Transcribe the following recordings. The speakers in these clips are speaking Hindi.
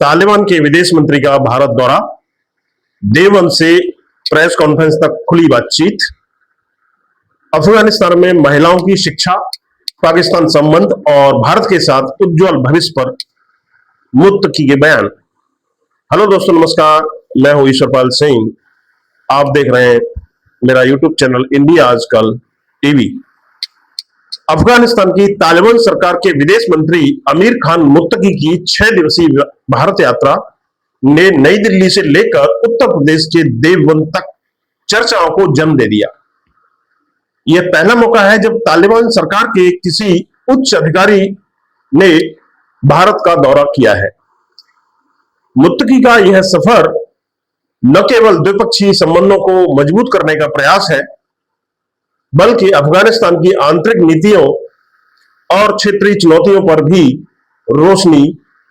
तालिबान के विदेश मंत्री का भारत दौरा, देवबंद से प्रेस कॉन्फ्रेंस तक खुली बातचीत, अफगानिस्तान में महिलाओं की शिक्षा, पाकिस्तान संबंध और भारत के साथ उज्जवल भविष्य पर मुत्तकी के बयान। हेलो दोस्तों, नमस्कार। मैं हूं ईश्वरपाल सिंह। आप देख रहे हैं मेरा यूट्यूब चैनल इंडिया आजकल टीवी। अफगानिस्तान की तालिबान सरकार के विदेश मंत्री अमीर खान मुत्तकी की 6 दिवसीय भारत यात्रा ने नई दिल्ली से लेकर उत्तर प्रदेश के देवबंद तक चर्चाओं को जन्म दे दिया। यह पहला मौका है जब तालिबान सरकार के किसी उच्च अधिकारी ने भारत का दौरा किया है। मुत्तकी का यह सफर न केवल द्विपक्षीय संबंधों को मजबूत करने का प्रयास है, बल्कि अफगानिस्तान की आंतरिक नीतियों और क्षेत्रीय चुनौतियों पर भी रोशनी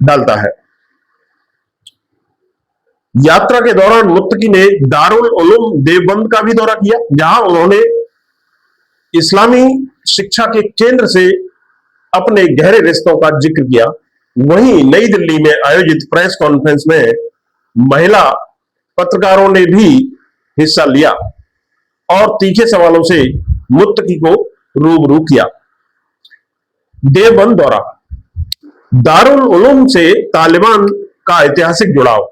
डालता है। यात्रा के दौरान मुत्तकी ने दारुल उलूम देवबंद का भी दौरा किया, जहां उन्होंने इस्लामी शिक्षा के केंद्र से अपने गहरे रिश्तों का जिक्र किया। वहीं नई दिल्ली में आयोजित प्रेस कॉन्फ्रेंस में महिला पत्रकारों ने भी हिस्सा लिया और तीखे सवालों से मुत्तकी को रूबरू किया। देवबंद दौरा, दारुल उलूम से तालिबान का ऐतिहासिक जुड़ाव।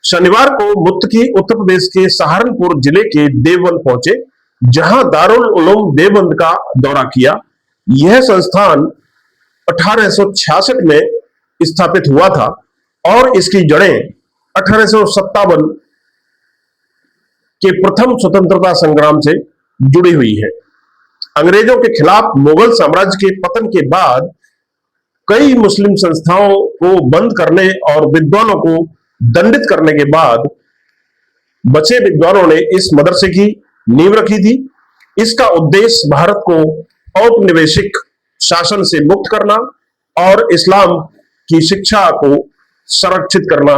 शनिवार को मुत्तकी उत्तर प्रदेश के सहारनपुर जिले के देवबंद पहुंचे, जहां दारुल उलूम देवबंद का दौरा किया। यह संस्थान 1866 में स्थापित हुआ था और इसकी जड़ें 1857 के प्रथम स्वतंत्रता संग्राम से जुड़ी हुई है। अंग्रेजों के खिलाफ मुगल साम्राज्य के पतन के बाद कई मुस्लिम संस्थाओं को बंद करने और विद्वानों को दंडित करने के बाद बचे विद्वानों ने इस मदरसे की नींव रखी थी। इसका उद्देश्य भारत को औपनिवेशिक शासन से मुक्त करना और इस्लाम की शिक्षा को संरक्षित करना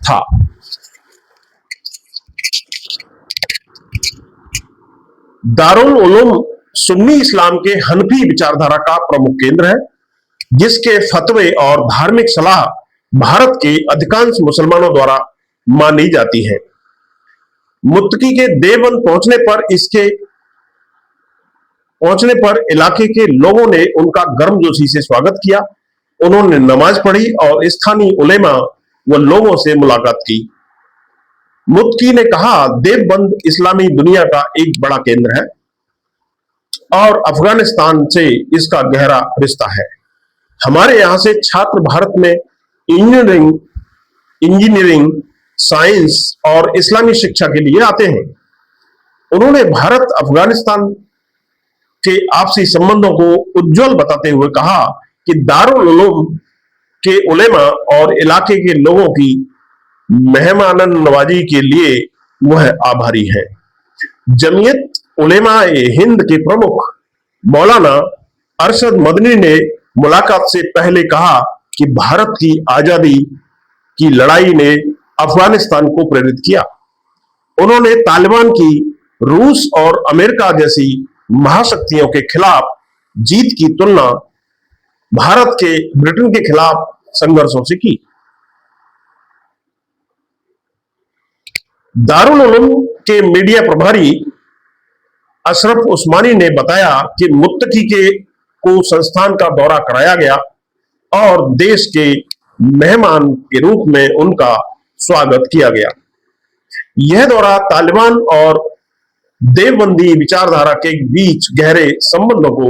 था। दारुल उलूम सुन्नी इस्लाम के हनफी विचारधारा का प्रमुख केंद्र है, जिसके फतवे और धार्मिक सलाह भारत के अधिकांश मुसलमानों द्वारा मानी जाती है। मुत्तकी के देवबंद पहुंचने पर इलाके के लोगों ने उनका गर्मजोशी से स्वागत किया। उन्होंने नमाज पढ़ी और स्थानीय उलेमा व लोगों से मुलाकात की। मुत्तकी ने कहा, देवबंद इस्लामी दुनिया का एक बड़ा केंद्र है और अफगानिस्तान से इसका गहरा रिश्ता है। हमारे यहां से छात्र भारत में इंजीनियरिंग, साइंस और इस्लामी शिक्षा के लिए आते हैं। उन्होंने भारत अफगानिस्तान के आपसी संबंधों को उज्जवल बताते हुए कहा कि दारुल उलूम के उलेमा और इलाके के लोगों की मेहमान नवाजी के लिए वह आभारी है। जमीयत उलेमा-ए हिंद के प्रमुख मौलाना अरशद मदनी ने मुलाकात से पहले कहा कि भारत की आजादी की लड़ाई ने अफगानिस्तान को प्रेरित किया। उन्होंने तालिबान की रूस और अमेरिका जैसी महाशक्तियों के खिलाफ जीत की तुलना भारत के ब्रिटेन के खिलाफ संघर्षों से की। दारुल उलूम के मीडिया प्रभारी अशरफ उस्मानी ने बताया कि मुत्तकी को संस्थान का दौरा कराया गया और देश के मेहमान के रूप में उनका स्वागत किया गया। यह दौरा तालिबान और देवबंदी विचारधारा के बीच गहरे संबंधों को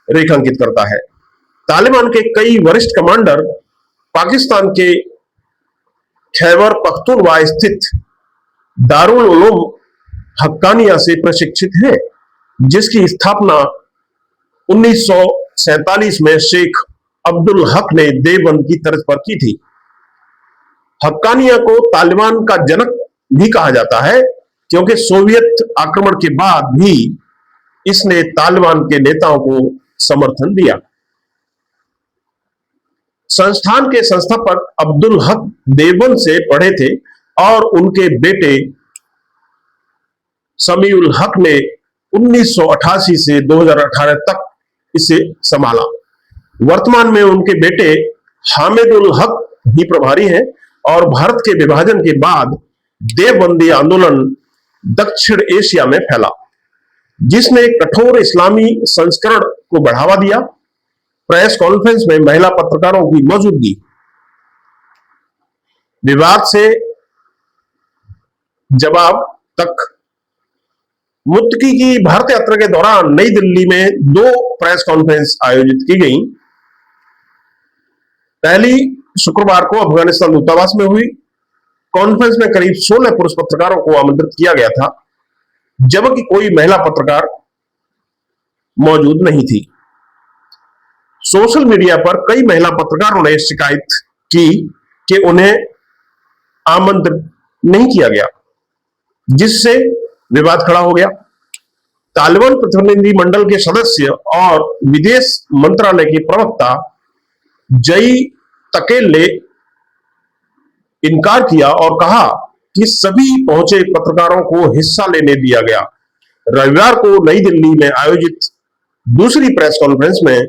रेखांकित करता है। तालिबान के कई वरिष्ठ कमांडर पाकिस्तान के खैबर पख्तूनख्वा स्थित दारुल उलूम हक्कानिया से प्रशिक्षित हैं, जिसकी स्थापना 1947 में शेख अब्दुल हक ने देवबंद की तर्ज पर की थी। हक्कानिया को तालिबान का जनक भी कहा जाता है, क्योंकि सोवियत आक्रमण के बाद भी इसने तालिबान के नेताओं को समर्थन दिया। संस्थान के संस्थापक अब्दुल हक देवबंद से पढ़े थे और उनके बेटे समीउल हक ने 1988 से 2018 तक इसे संभाला। वर्तमान में उनके बेटे हामिदुल हक ही प्रभारी हैं और भारत के विभाजन के बाद देवबंदी आंदोलन दक्षिण एशिया में फैला, जिसने कठोर इस्लामी संस्करण को बढ़ावा दिया। प्रेस कॉन्फ्रेंस में महिला पत्रकारों की मौजूदगी, विवाद से जवाब तक। मुत्तकी की भारत यात्रा के दौरान नई दिल्ली में 2 प्रेस कॉन्फ्रेंस आयोजित की गई। पहली शुक्रवार को अफगानिस्तान दूतावास में हुई। कॉन्फ्रेंस में करीब 16 पुरुष पत्रकारों को आमंत्रित किया गया था, जबकि कोई महिला पत्रकार मौजूद नहीं थी। सोशल मीडिया पर कई महिला पत्रकारों ने शिकायत की कि उन्हें आमंत्रित नहीं किया गया, जिससे विवाद खड़ा हो गया। तालिबान प्रतिनिधि मंडल के सदस्य और विदेश मंत्रालय के प्रवक्ता जई तकेल ने इनकार किया और कहा कि सभी पहुंचे पत्रकारों को हिस्सा लेने दिया गया। रविवार को नई दिल्ली में आयोजित दूसरी प्रेस कॉन्फ्रेंस में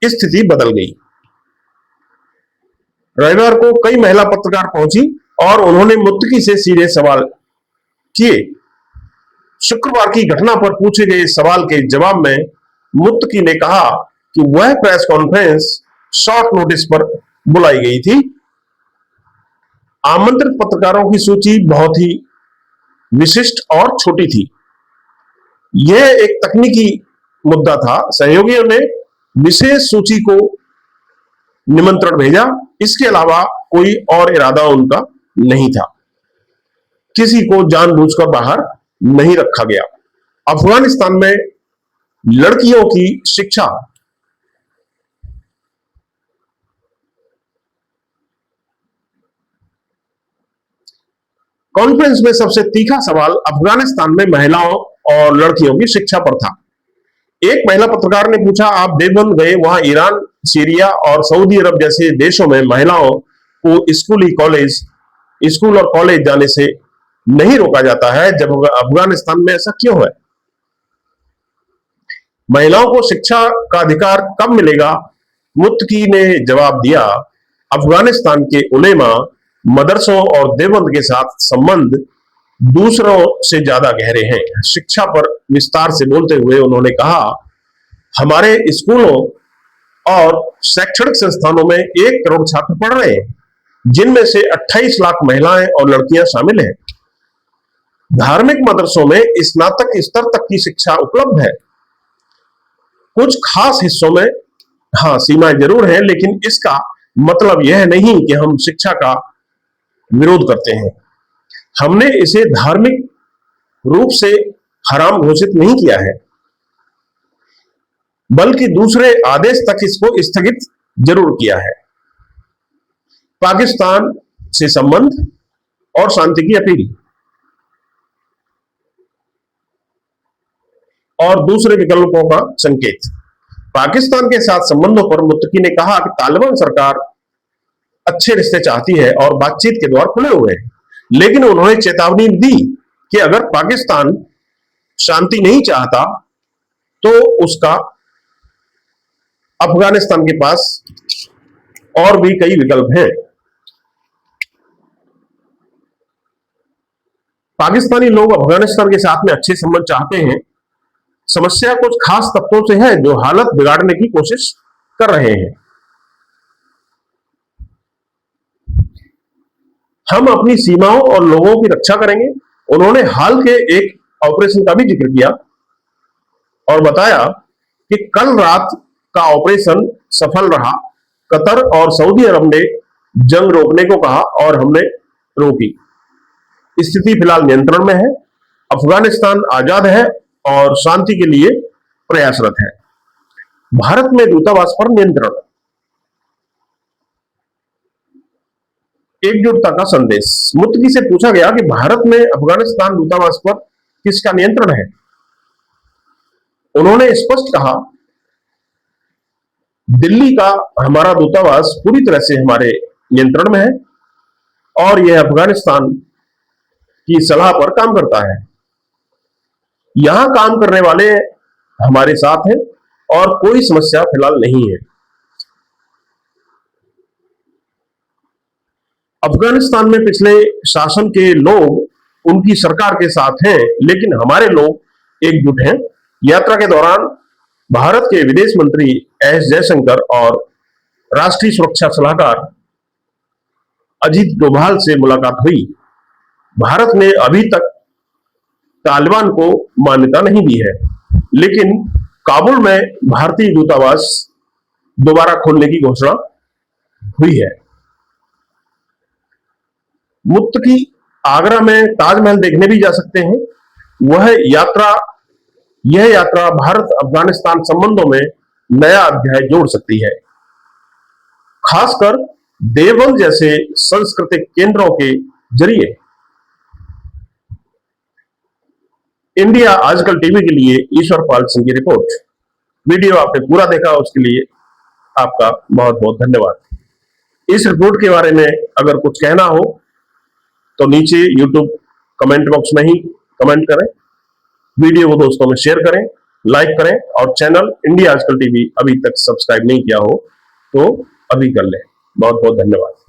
स्थिति बदल गई। रविवार को कई महिला पत्रकार पहुंची और उन्होंने मुत्तकी से सीधे सवाल किए। शुक्रवार की घटना पर पूछे गए सवाल के जवाब में मुत्तकी ने कहा कि वह प्रेस कॉन्फ्रेंस शॉर्ट नोटिस पर बुलाई गई थी। आमंत्रित पत्रकारों की सूची बहुत ही विशिष्ट और छोटी थी। यह एक तकनीकी मुद्दा था। सहयोगियों ने विशेष सूची को निमंत्रण भेजा, इसके अलावा कोई और इरादा उनका नहीं था। किसी को जानबूझकर बाहर नहीं रखा गया। अफगानिस्तान में लड़कियों की शिक्षा। कॉन्फ्रेंस में सबसे तीखा सवाल अफगानिस्तान में महिलाओं और लड़कियों की शिक्षा पर था। एक महिला पत्रकार ने पूछा, आप देवबंद गए, वहां ईरान, सीरिया और सऊदी अरब जैसे देशों में महिलाओं को स्कूल और कॉलेज जाने से नहीं रोका जाता है, जब अफगानिस्तान में ऐसा क्यों है? महिलाओं को शिक्षा का अधिकार कब मिलेगा? मुत्तकी ने जवाब दिया, अफगानिस्तान के उलेमा, मदरसों और देवबंद के साथ संबंध दूसरों से ज्यादा गहरे हैं। शिक्षा पर विस्तार से बोलते हुए उन्होंने कहा, हमारे स्कूलों और शैक्षणिक संस्थानों में 1 करोड़ छात्र पढ़ रहे हैं, जिनमें से 28 लाख महिलाएं और लड़कियां शामिल हैं। धार्मिक मदरसों में स्नातक स्तर तक की शिक्षा उपलब्ध है। कुछ खास हिस्सों में सीमाएं जरूर हैं, लेकिन इसका मतलब यह नहीं कि हम शिक्षा का विरोध करते हैं। हमने इसे धार्मिक रूप से हराम घोषित नहीं किया है, बल्कि दूसरे आदेश तक इसको स्थगित जरूर किया है। पाकिस्तान से संबंध और शांति की अपील और दूसरे विकल्पों का संकेत। पाकिस्तान के साथ संबंधों पर मुत्तकी ने कहा कि तालिबान सरकार अच्छे रिश्ते चाहती है और बातचीत के द्वार खुले हुए हैं, लेकिन उन्होंने चेतावनी दी कि अगर पाकिस्तान शांति नहीं चाहता तो उसका अफगानिस्तान के पास और भी कई विकल्प हैं। पाकिस्तानी लोग अफगानिस्तान के साथ में अच्छे संबंध चाहते हैं। समस्या कुछ खास तत्वों से है जो हालत बिगाड़ने की कोशिश कर रहे हैं। हम अपनी सीमाओं और लोगों की रक्षा करेंगे। उन्होंने हाल के एक ऑपरेशन का भी जिक्र किया और बताया कि कल रात का ऑपरेशन सफल रहा। कतर और सऊदी अरब ने जंग रोकने को कहा और हमने रोकी। स्थिति फिलहाल नियंत्रण में है। अफगानिस्तान आजाद है और शांति के लिए प्रयासरत है। भारत में दूतावास पर नियंत्रण। एकजुटता का संदेश। मुत्तकी से पूछा गया कि भारत में अफगानिस्तान दूतावास पर किसका नियंत्रण है। उन्होंने स्पष्ट कहा, दिल्ली का हमारा दूतावास पूरी तरह से हमारे नियंत्रण में है और यह अफगानिस्तान की सलाह पर काम करता है। यहां काम करने वाले हमारे साथ हैं और कोई समस्या फिलहाल नहीं है। अफगानिस्तान में पिछले शासन के लोग उनकी सरकार के साथ हैं, लेकिन हमारे लोग एकजुट हैं। यात्रा के दौरान भारत के विदेश मंत्री एस जयशंकर और राष्ट्रीय सुरक्षा सलाहकार अजीत डोभाल से मुलाकात हुई। भारत ने अभी तक तालिबान को मान्यता नहीं दी है, लेकिन काबुल में भारतीय दूतावास दोबारा खोलने की घोषणा हुई है। मुत्तकी आगरा में ताजमहल देखने भी जा सकते हैं। यह यात्रा भारत अफगानिस्तान संबंधों में नया अध्याय जोड़ सकती है, खासकर देवबंद जैसे सांस्कृतिक केंद्रों के जरिए। इंडिया आजकल टीवी के लिए ईश्वर पाल सिंह की रिपोर्ट। वीडियो आपने पूरा देखा, उसके लिए आपका बहुत बहुत धन्यवाद। इस रिपोर्ट के बारे में अगर कुछ कहना हो तो नीचे YouTube कमेंट बॉक्स में ही कमेंट करें। वीडियो को दोस्तों में शेयर करें, लाइक करें और चैनल इंडिया आजकल टीवी अभी तक सब्सक्राइब नहीं किया हो तो अभी कर लें। बहुत बहुत धन्यवाद।